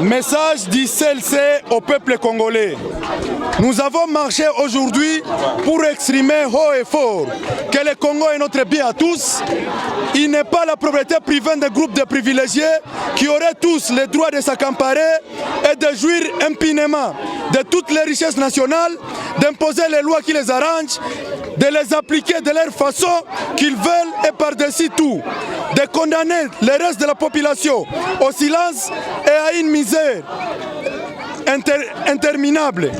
Message du CLC au peuple congolais. Nous avons marché aujourd'hui pour exprimer haut et fort que le Congo est notre bien à tous. Il n'est pas la propriété privée d'un groupe de privilégiés qui auraient tous le droit de s'accaparer et de jouir impunément de toutes les richesses nationales, d'imposer les lois qui les arrangent, de les appliquer de leur façon qu'ils veulent et par-dessus tout, de condamner le reste de la population au silence et à une misère interminable.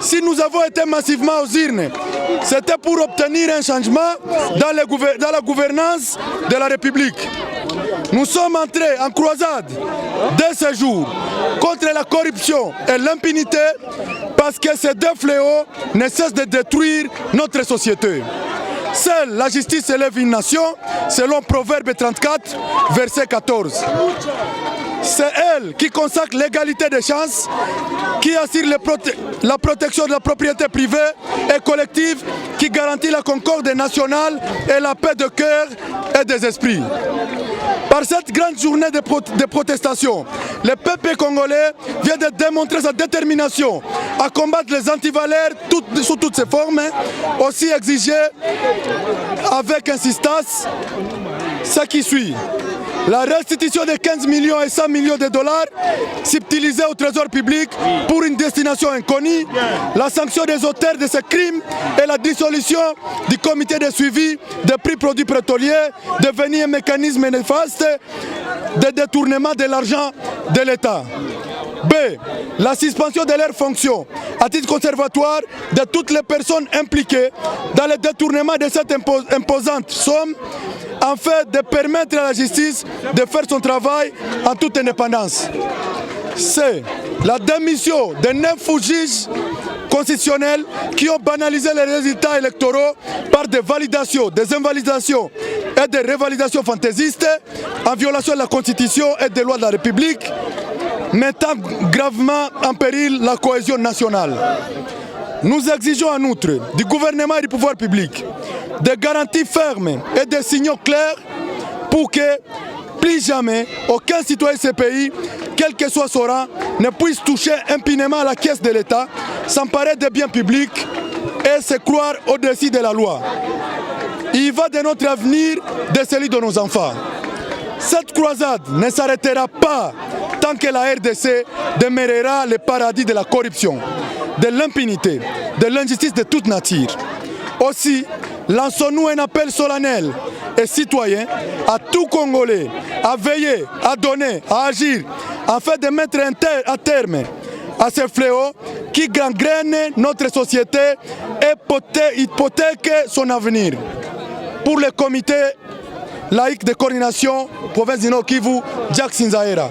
Si nous avons été massivement aux urnes, c'était pour obtenir un changement dans la gouvernance de la République. Nous sommes entrés en croisade dès ce jour contre la corruption et l'impunité parce que ces deux fléaux ne cessent de détruire notre société. Seule la justice élève une nation, selon Proverbe 34, verset 14. C'est elle qui consacre l'égalité des chances, qui assure la protection de la propriété privée et collective, qui garantit la concorde nationale et la paix de cœur et des esprits. Par cette grande journée de protestation, le peuple congolais vient de démontrer sa détermination à combattre les antivaleurs sous toutes ses formes, aussi exiger avec insistance ce qui suit. La restitution de 15 millions et 100 millions de dollars subtilisés au trésor public pour une destination inconnue, la sanction des auteurs de ces crimes et la dissolution du comité de suivi des prix produits pétroliers devenu un mécanisme néfaste de détournement de l'argent de l'État. B. La suspension de leurs fonctions à titre conservatoire de toutes les personnes impliquées dans le détournement de cette imposante somme afin de permettre à la justice de faire son travail en toute indépendance. C. La démission de 9 juges constitutionnels qui ont banalisé les résultats électoraux par des validations, des invalidations et des révalidations fantaisistes en violation de la Constitution et des lois de la République, mettant gravement en péril la cohésion nationale. Nous exigeons en outre du gouvernement et du pouvoir public des garanties fermes et des signaux clairs pour que plus jamais aucun citoyen de ce pays, quel que soit son rang, ne puisse toucher impunément à la caisse de l'État, s'emparer des biens publics et se croire au-dessus de la loi. Il va de notre avenir, de celui de nos enfants. Cette croisade ne s'arrêtera pas tant que la RDC demeurera le paradis de la corruption, de l'impunité, de l'injustice de toute nature. Aussi, lançons-nous un appel solennel et citoyen à tout Congolais à veiller, à donner, à agir, afin de mettre un terme à ces fléaux qui gangrènent notre société et hypothèquent son avenir. Pour le comité laïque de coordination, province du Nord Kivu, Jack Sinzaera.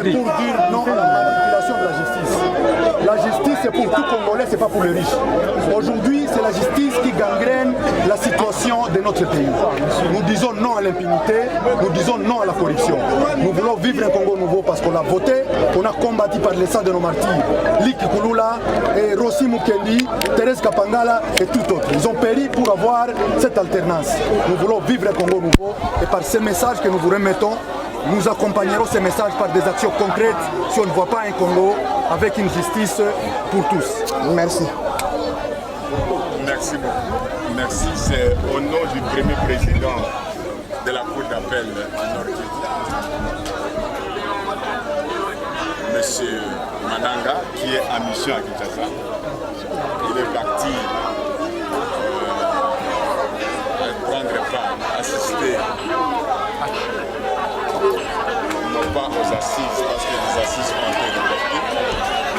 Pour dire non à la manipulation de la justice. La justice, c'est pour tout Congolais, c'est pas pour les riches. Aujourd'hui, c'est la justice qui gangrène la situation de notre pays. Nous disons non à l'impunité, nous disons non à la corruption. Nous voulons vivre un Congo nouveau parce qu'on a voté, on a combattu par le sang de nos martyrs. Liki Kulula, et Rossi Mukendi, Thérèse Kapangala et tout autre. Ils ont péri pour avoir cette alternance. Nous voulons vivre un Congo nouveau et par ces messages que nous vous remettons, nous accompagnerons ces messages par des actions concrètes si on ne voit pas un Congo avec une justice pour tous. Merci. Merci beaucoup. Merci. C'est au nom du premier président de la Cour d'appel à Nord-Kivu, M. Mananga, qui est en mission à Kinshasa. Il est parti prendre part, assister non pas aux assises, parce que les assises sont en train de porter,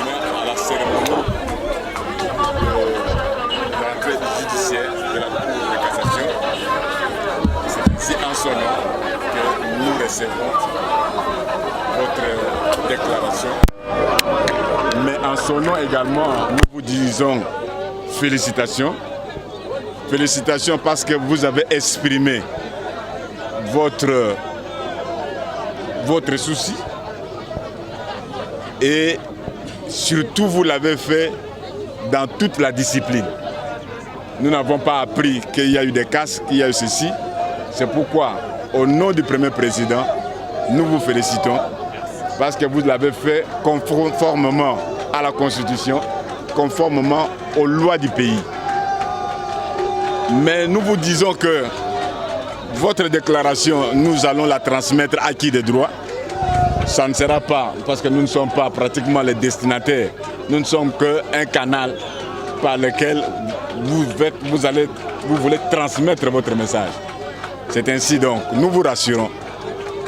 mais à la cérémonie de l'entrée judiciaire de la Cour de cassation. C'est ainsi en son nom que nous recevons votre déclaration. Mais en son nom également, nous vous disons félicitations. Félicitations parce que vous avez exprimé votre souci Et surtout, vous l'avez fait dans toute la discipline. Nous n'avons pas appris qu'il y a eu des casques, qu'il y a eu ceci. C'est pourquoi, au nom du premier président, nous vous félicitons parce que vous l'avez fait conformément à la Constitution, conformément aux lois du pays. Mais nous vous disons que votre déclaration, nous allons la transmettre à qui de droit. Ça ne sera pas, parce que nous ne sommes pas pratiquement les destinataires, nous ne sommes qu'un canal par lequel vous voulez transmettre votre message. C'est ainsi donc, nous vous rassurons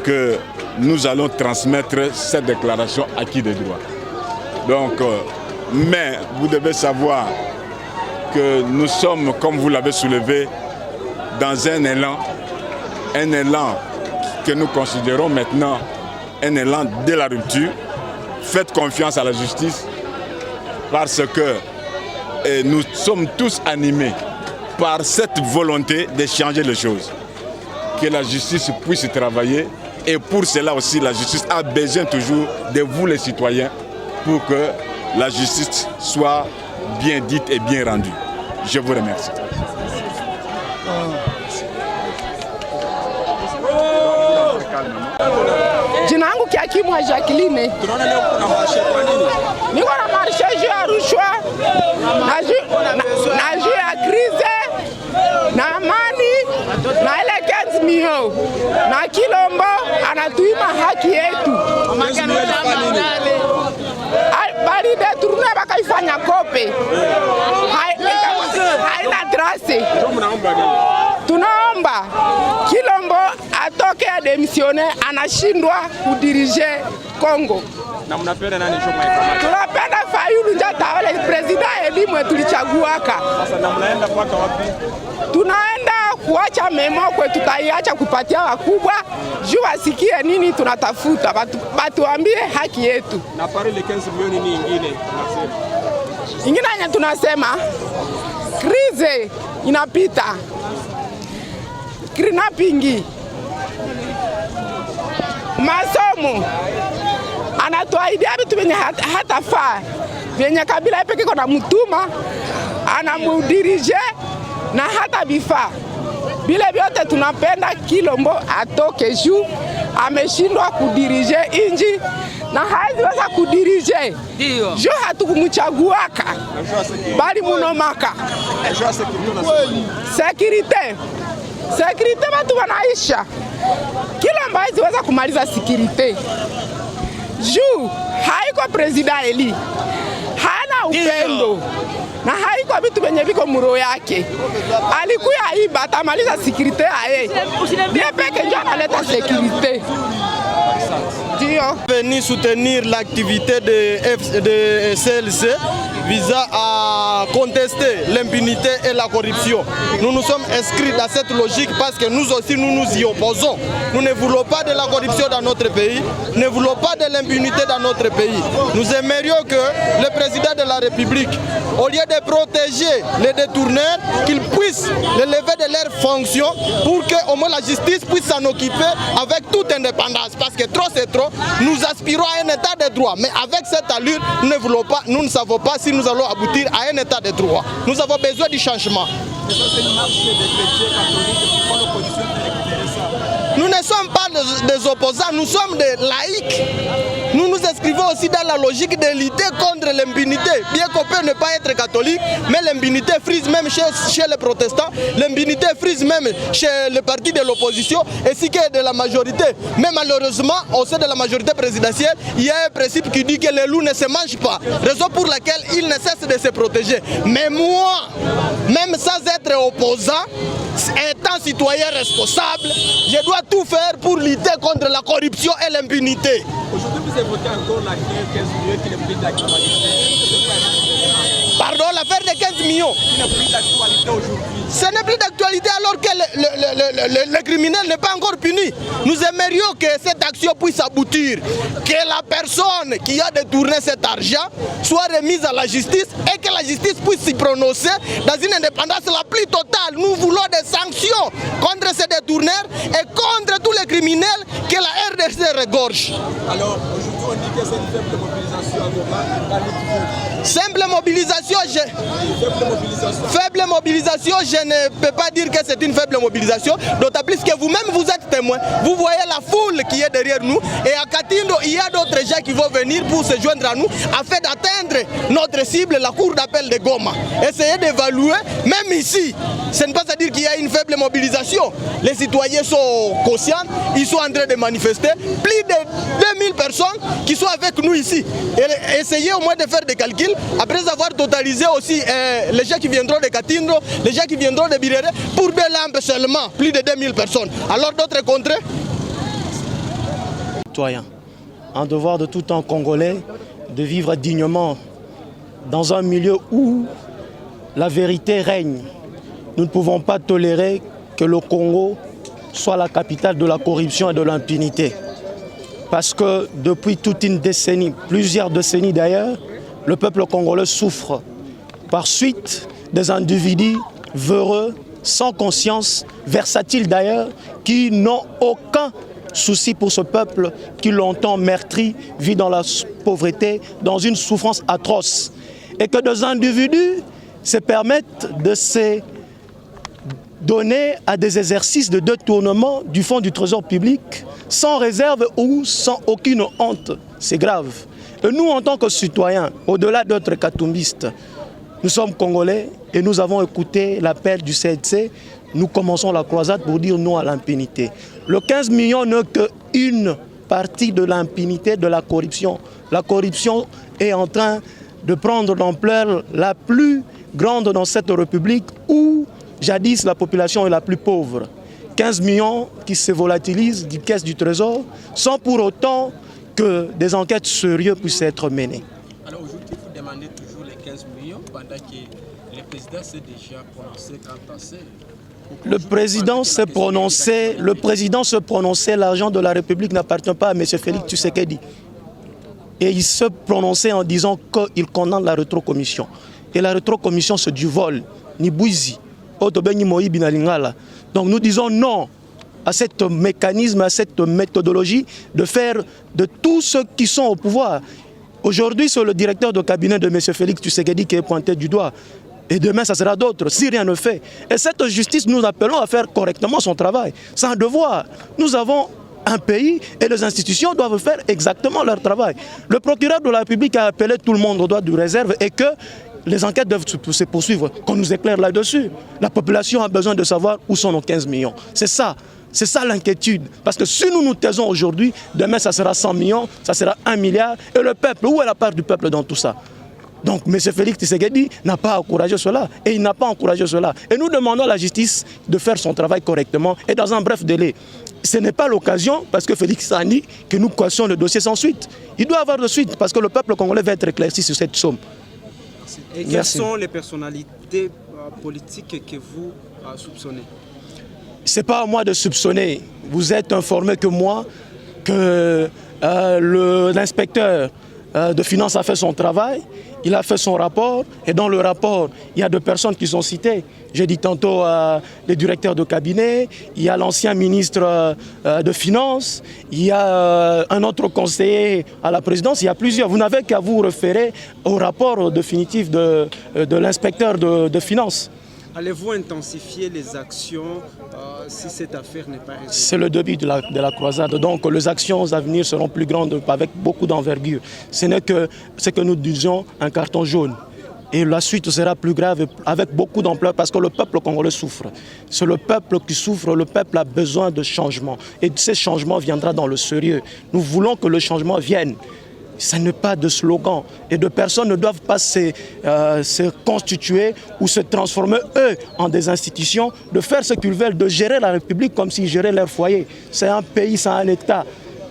que nous allons transmettre cette déclaration à qui de droit. Donc, mais vous devez savoir que nous sommes, comme vous l'avez soulevé, dans un élan que nous considérons maintenant un élan de la rupture. Faites confiance à la justice parce que nous sommes tous animés par cette volonté de changer les choses. Que la justice puisse travailler et pour cela aussi la justice a besoin toujours de vous les citoyens pour que la justice soit bien dite et bien rendue. Je vous remercie. Jina langu Kiakimwa Jacqueline. Niko na marshe juu ya rushwa na juu ya krize na amani na ile 15 millions na Kilombo anatuima haki yetu. Bali de tourne bakaifanya kope. Haina trace. Tunaomba Kilombo atoke ademisione, anashindwa kudirige Kongo. Na mnapenda nani choma? Tunapenda Fayulu ndio tawale president elimu tulichaguaka. Sasa na mnaenda mpaka wapi? Tunaenda kuacha memo kwetu, tutaiacha kupatia wakubwa juu wasikie nini tunatafuta, batuambie haki yetu. Na pale ile 15 milioni ni ingine tunasema. Ingine yenye tunasema krize inapita. Kidnapping, masomo, anatuaidia vitu vyenye hatafaa, vyenye Kabila peke kona mutuma, anamudirije na hata vifaa. Vile vyote tunapenda Kilombo atoke juu, ameshindwa kudirije inji na haiweza kudirije. Juu hatukumuchaguaka, bali munomaka. Sekirite watu wanaisha. Kilombo haiweza kumaliza sekirite. Juu haiko president Eli. Hana upendo. Na haiko vitu venye viko muro yake. Alikuya iba atamaliza sekirite aye. Ndiye peke ndio analeta sekirite. Venir soutenir l'activité de CLC visant à contester l'impunité et la corruption. Nous nous sommes inscrits dans cette logique parce que nous aussi nous nous y opposons. Nous ne voulons pas de la corruption dans notre pays, nous ne voulons pas de l'impunité dans notre pays. Nous aimerions que le président de la République, au lieu de protéger les détourneurs, qu'il puisse les lever de leurs fonctions pour que au moins la justice puisse s'en occuper avec toute indépendance. Parce que trop c'est trop, nous aspirons à un état de droit. Mais avec cette allure, nous ne savons pas si nous allons aboutir à un état de droit. Nous avons besoin du changement. Nous ne sommes pas des opposants, nous sommes des laïcs. Nous nous inscrivons aussi dans la logique de lutter contre l'impunité. Bien qu'on peut ne pas être catholique, mais l'impunité frise même chez les protestants, l'impunité frise même chez le parti de l'opposition ainsi que de la majorité. Mais malheureusement, au sein de la majorité présidentielle, il y a un principe qui dit que les loups ne se mangent pas. Raison pour laquelle ils ne cessent de se protéger. Mais moi, même sans être opposant, étant citoyen responsable, je dois tout faire pour lutter contre la corruption et l'impunité. Aujourd'hui, vous évoquez encore la 15 millions qui n'est plus d'actualité. Pardon, l'affaire des 15 millions. Qui n'est plus d'actualité aujourd'hui. Ce n'est plus d'actualité alors que le criminel n'est pas encore puni. Nous aimerions que cette action puisse aboutir, que la personne qui a détourné cet argent soit remise à la justice et que la justice puisse s'y prononcer dans une indépendance la plus totale. Nous voulons des sanctions contre ces détourneurs et contre tous les activités criminelles que la RDC regorge. Alors, aujourd'hui, on dit que c'est une faible mobilisation. Simple mobilisation, faible mobilisation, je ne peux pas dire que c'est une faible mobilisation, d'autant plus que vous-même vous êtes témoin. Vous voyez la foule qui est derrière nous et à Katindo, il y a d'autres gens qui vont venir pour se joindre à nous afin d'atteindre notre cible, la cour d'appel de Goma. Essayez d'évaluer, même ici, ce n'est pas à dire qu'il y a une faible mobilisation. Les citoyens sont conscients, ils sont en train de manifester. Plus de 2000 personnes qui sont avec nous ici. Et essayez au moins de faire des calculs. Après avoir totalisé aussi les gens qui viendront de Katindo, les gens qui viendront de Birere, pour Belambe seulement, plus de 2000 personnes. Alors d'autres contrées? Citoyen, un devoir de tout un Congolais de vivre dignement dans un milieu où la vérité règne. Nous ne pouvons pas tolérer que le Congo soit la capitale de la corruption et de l'impunité. Parce que depuis toute une décennie, plusieurs décennies d'ailleurs, le peuple congolais souffre par suite des individus véreux, sans conscience, versatiles d'ailleurs, qui n'ont aucun souci pour ce peuple qui longtemps meurtri, vit dans la pauvreté, dans une souffrance atroce. Et que des individus se permettent de se donner à des exercices de détournement du fonds du trésor public sans réserve ou sans aucune honte. C'est grave. Et nous, en tant que citoyens, au-delà d'être katumbistes, nous sommes Congolais et nous avons écouté l'appel du CNC. Nous commençons la croisade pour dire non à l'impunité. Le 15 millions n'est qu'une partie de l'impunité, de la corruption. La corruption est en train de prendre l'ampleur la plus grande dans cette république où jadis la population est la plus pauvre. 15 millions qui se volatilisent du caisse du trésor sans pour autant que des enquêtes sérieuses puissent être menées. Alors aujourd'hui, vous demandez toujours les 15 millions pendant que le président s'est déjà prononcé quant à ça. Le président se prononçait, l'argent de la République n'appartient pas à M. Félix Tshisekedi. Et il se prononçait en disant qu'il condamne la rétrocommission. Et la rétrocommission, c'est du vol, ni bouizi. Donc nous disons non à ce mécanisme, à cette méthodologie de faire de tous ceux qui sont au pouvoir. Aujourd'hui, c'est le directeur de cabinet de M. Félix Tshisekedi qui est pointé du doigt. Et demain, ça sera d'autres, si rien ne fait. Et cette justice, nous appelons à faire correctement son travail. C'est un devoir. Nous avons un pays et les institutions doivent faire exactement leur travail. Le procureur de la République a appelé tout le monde au droit de réserve et que les enquêtes doivent se poursuivre, qu'on nous éclaire là-dessus. La population a besoin de savoir où sont nos 15 millions. C'est ça l'inquiétude. Parce que si nous nous taisons aujourd'hui, demain ça sera 100 millions, ça sera 1 milliard. Et le peuple, où est la part du peuple dans tout ça? Donc M. Félix Tshisekedi n'a pas encouragé cela. Et il n'a pas encouragé cela. Et nous demandons à la justice de faire son travail correctement et dans un bref délai. Ce n'est pas l'occasion, parce que Félix a dit que nous cassions le dossier sans suite. Il doit y avoir de suite, parce que le peuple congolais va être éclairci sur cette somme. Et quelles sont les personnalités politiques que vous soupçonnez? Ce n'est pas à moi de soupçonner. Vous êtes informé que moi, que l'inspecteur de finances a fait son travail, il a fait son rapport, et dans le rapport, il y a 2 personnes qui sont citées. J'ai dit tantôt le directeur de cabinet, il y a l'ancien ministre de Finances, il y a un autre conseiller à la présidence, il y a plusieurs. Vous n'avez qu'à vous référer au rapport définitif de l'inspecteur de Finances. Allez-vous intensifier les actions si cette affaire n'est pas résolue? C'est le début de la croisade. Donc les actions à venir seront plus grandes avec beaucoup d'envergure. Ce n'est que ce que nous disons un carton jaune. Et la suite sera plus grave avec beaucoup d'ampleur parce que le peuple congolais souffre. C'est le peuple qui souffre, le peuple a besoin de changement. Et ce changement viendra dans le sérieux. Nous voulons que le changement vienne. Ce n'est pas de slogan. Et de personnes ne doivent pas se constituer ou se transformer, eux, en des institutions, de faire ce qu'ils veulent, de gérer la République comme s'ils géraient leur foyer. C'est un pays, c'est un État.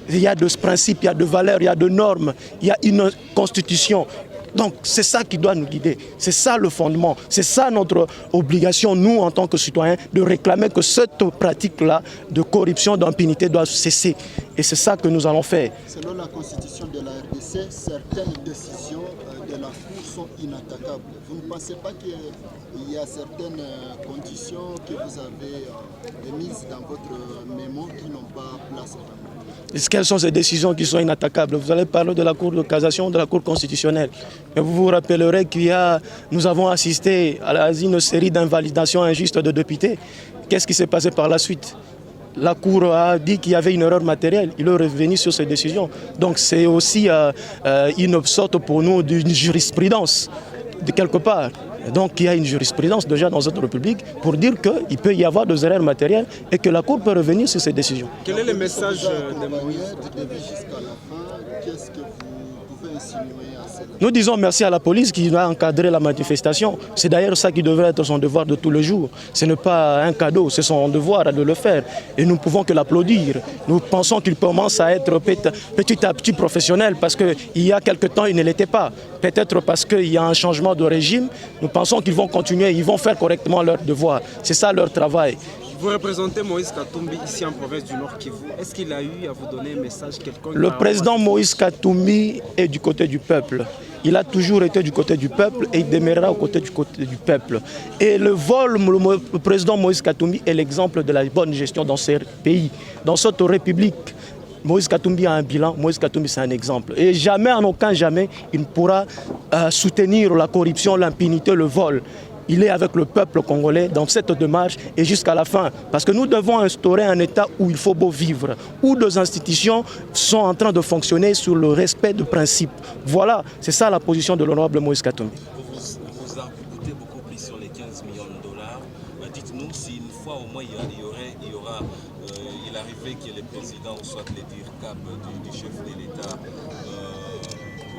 Il y a des principes, il y a des valeurs, il y a des normes, il y a une constitution. Donc c'est ça qui doit nous guider, c'est ça le fondement, c'est ça notre obligation, nous en tant que citoyens, de réclamer que cette pratique-là de corruption, d'impunité doit cesser. Et c'est ça que nous allons faire. Selon la constitution de la RDC, certaines décisions de la Cour sont inattaquables. Vous ne pensez pas qu'il y a certaines conditions que vous avez mises dans votre mémo qui n'ont pas place? Quelles sont ces décisions qui sont inattaquables? Vous allez parler de la Cour de cassation, de la Cour constitutionnelle. Mais vous vous rappellerez nous avons assisté à une série d'invalidations injustes de députés. Qu'est-ce qui s'est passé par la suite? La Cour a dit qu'il y avait une erreur matérielle. Il est revenu sur ces décisions. Donc c'est aussi une sorte pour nous d'une jurisprudence, de quelque part. Donc il y a une jurisprudence déjà dans notre République pour dire qu'il peut y avoir des erreurs matérielles et que la Cour peut revenir sur ces décisions. Quel est le message de Moïse? Qu'est-ce que vous pouvez insinuer à cela? Nous disons merci à la police qui a encadré la manifestation. C'est d'ailleurs ça qui devrait être son devoir de tous les jours. Ce n'est pas un cadeau, c'est son devoir de le faire. Et nous ne pouvons que l'applaudir. Nous pensons qu'il commence à être petit à petit professionnel parce qu'il y a quelque temps, il ne l'était pas. Peut-être parce qu'il y a un changement de régime. Nous pensons qu'ils vont continuer, ils vont faire correctement leur devoir. C'est ça leur travail. Vous représentez Moïse Katumbi ici en province du Nord Kivu. Est-ce qu'il a eu à vous donner un message quelconque? Le président Moïse Katumbi est du côté du peuple. Il a toujours été du côté du peuple et il demeurera du côté du peuple. Et le président Moïse Katumbi est l'exemple de la bonne gestion dans ce pays, dans cette république. Moïse Katumbi a un bilan, Moïse Katumbi c'est un exemple. Et jamais, en aucun jamais, il ne pourra soutenir la corruption, l'impunité, le vol. Il est avec le peuple congolais dans cette démarche et jusqu'à la fin. Parce que nous devons instaurer un État où il faut beau vivre, où les institutions sont en train de fonctionner sur le respect de principes. Voilà, c'est ça la position de l'honorable Moïse Katumbi. Vous arc-boutez beaucoup plus sur les 15 millions de dollars. Dites-nous si une fois au moins il arrivait que le président ou soit les DIRCAP du chef de l'État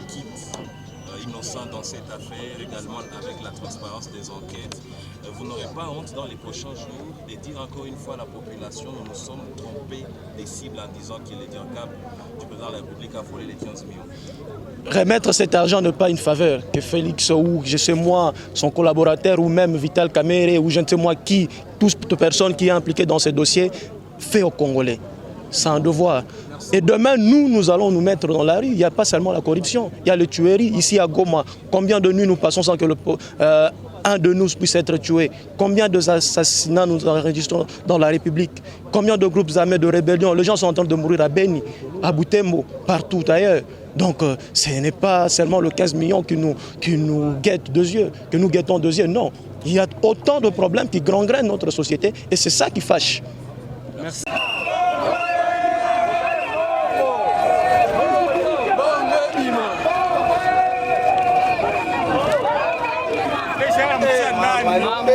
quitte innocent dans cette affaire, également avec la transparence des enquêtes. Vous n'aurez pas honte dans les prochains jours de dire encore une fois à la population nous nous sommes trompés des cibles en disant que les DIRCAP du président de la République a volé les 15 millions. Remettre cet argent n'est pas une faveur que Félix ou je sais moi, son collaborateur ou même Vital Kamerhe ou je ne sais moi qui, toute personne qui est impliquée dans ces dossiers fait aux Congolais. C'est un devoir. Et demain, nous allons nous mettre dans la rue. Il n'y a pas seulement la corruption, il y a les tueries. Ici à Goma, combien de nuits nous passons sans que un de nous puisse être tué? Combien d'assassinats nous enregistrons dans la République? Combien de groupes armés de rébellion? Les gens sont en train de mourir à Beni, à Butembo, partout ailleurs. Donc ce n'est pas seulement le 15 millions qui nous guettent deux yeux, que nous guettons deux yeux. Non, il y a autant de problèmes qui gangrènent notre société et c'est ça qui fâche. Merci. Mama.